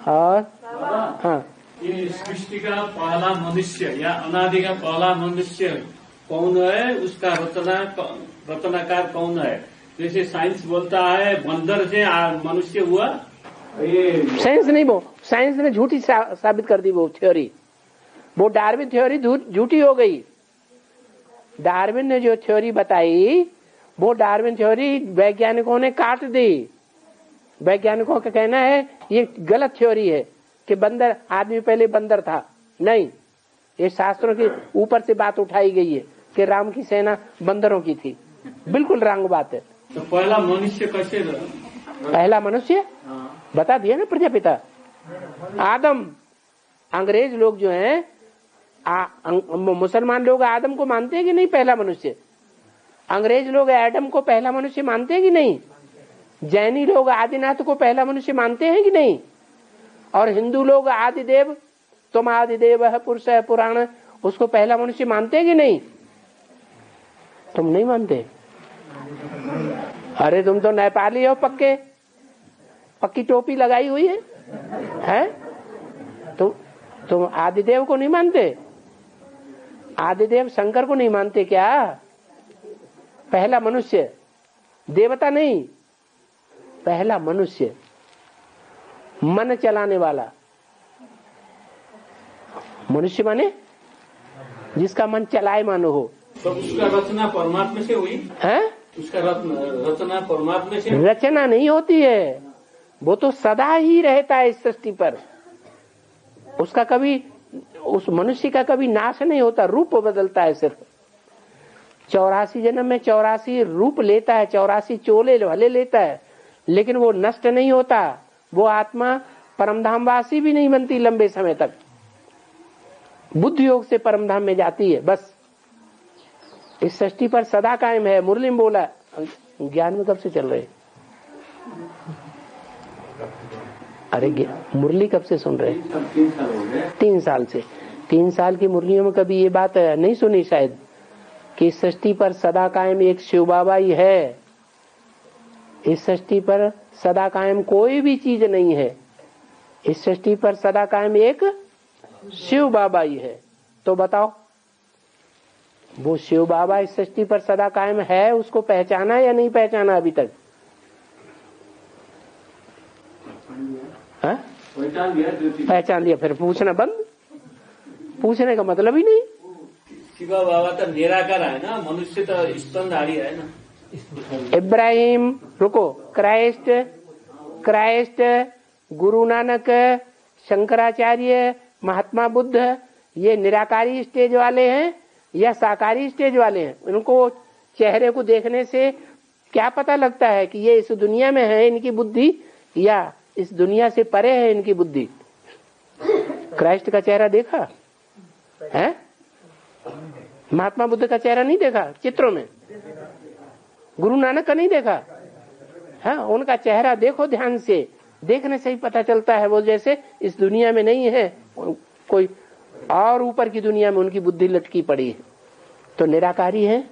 और हाँ, ये सृष्टि का पहला मनुष्य या अनादि का पहला मनुष्य कौन है, उसका रचनाकार कौन है? जैसे साइंस बोलता है बंदर से मनुष्य हुआ, ये साइंस नहीं, वो साइंस ने झूठी साबित कर दी वो थ्योरी। वो डार्विन थ्योरी झूठी हो गई। डार्विन ने जो थ्योरी बताई वो डार्विन थ्योरी वैज्ञानिकों ने काट दी। वैज्ञानिकों का कहना है ये गलत थ्योरी है कि बंदर, आदमी पहले बंदर था। नहीं, ये शास्त्रों के ऊपर से बात उठाई गई है कि राम की सेना बंदरों की थी। बिल्कुल रंग बात है। तो पहला मनुष्य कैसे पहला मनुष्य बता दिया ना, प्रजापिता आदम। अंग्रेज लोग जो हैं, मुसलमान लोग आदम को मानते हैं कि नहीं पहला मनुष्य? अंग्रेज लोग एडम को पहला मनुष्य मानते हैं कि नहीं? जैनी लोग आदिनाथ को पहला मनुष्य मानते हैं कि नहीं? और हिंदू लोग आदिदेव, तुम आदिदेव है, पुरुष है, पुराण, उसको पहला मनुष्य मानते हैं कि नहीं? तुम नहीं मानते? अरे तुम तो नेपाली हो पक्के, पक्की टोपी लगाई हुई है? तुम आदिदेव को नहीं मानते? आदिदेव शंकर को नहीं मानते क्या? पहला मनुष्य, देवता नहीं, पहला मनुष्य, मन चलाने वाला मनुष्य माने जिसका मन चलायमान हो। तो उसका रचना परमात्मा से हुई है? उसका रचना परमात्मा से? रचना नहीं होती है, वो तो सदा ही रहता है इस सृष्टि पर। उसका कभी, उस मनुष्य का कभी नाश नहीं होता, रूप बदलता है सिर्फ। 84 जन्म में 84 रूप लेता है, 84 चोले भले लेता है, लेकिन वो नष्ट नहीं होता। वो आत्मा परमधामवासी भी नहीं बनती लंबे समय तक, बुद्धि योग से परमधाम में जाती है बस। इस सृष्टि पर सदा कायम है। मुरली में बोला, ज्ञान में कब से चल रहे? अरे मुरली कब से सुन रहे? 3 साल से। 3 साल की मुरलियों में कभी ये बात नहीं सुनी शायद कि इस सृष्टि पर सदा कायम एक शिव बाबा ही है। इस सृष्टि पर सदा कायम कोई भी चीज नहीं है। इस सृष्टि पर सदा कायम एक शिव बाबा ही है। तो बताओ, वो शिव बाबा इस सृष्टि पर सदा कायम है, उसको पहचाना या नहीं पहचाना अभी तक? पहचान लिया, फिर पूछना बंद। पूछने का मतलब ही नहीं। शिव बाबा तो निराकार है ना, मनुष्य तो स्तनधारी है ना। इब्राहिम, रुको, क्राइस्ट, गुरु नानक, शंकराचार्य, महात्मा बुद्ध, ये निराकारी स्टेज वाले हैं या साकारी स्टेज वाले हैं? इनको चेहरे को देखने से क्या पता लगता है कि ये इस दुनिया में है इनकी बुद्धि या इस दुनिया से परे है इनकी बुद्धि? क्राइस्ट का चेहरा देखा है? महात्मा बुद्ध का चेहरा नहीं देखा चित्रों में? गुरु नानक का नहीं देखा? हाँ, उनका चेहरा देखो ध्यान से, देखने से ही पता चलता है वो जैसे इस दुनिया में नहीं है, कोई और ऊपर की दुनिया में उनकी बुद्धि लटकी पड़ी है। तो निराकारी है,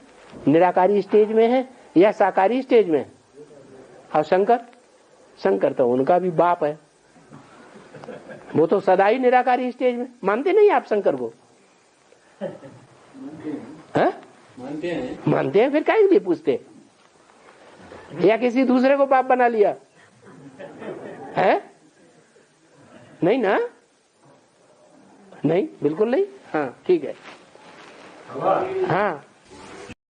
निराकारी स्टेज में है या साकारी स्टेज में? और शंकर तो उनका भी बाप है, वो तो सदा ही निराकारी स्टेज में। मानते नहीं आप शंकर को? मानते हैं, फिर काहे के लिए पूछते? या किसी दूसरे को बाप बना लिया है? नहीं ना, नहीं, बिल्कुल नहीं। हाँ ठीक है। हाँ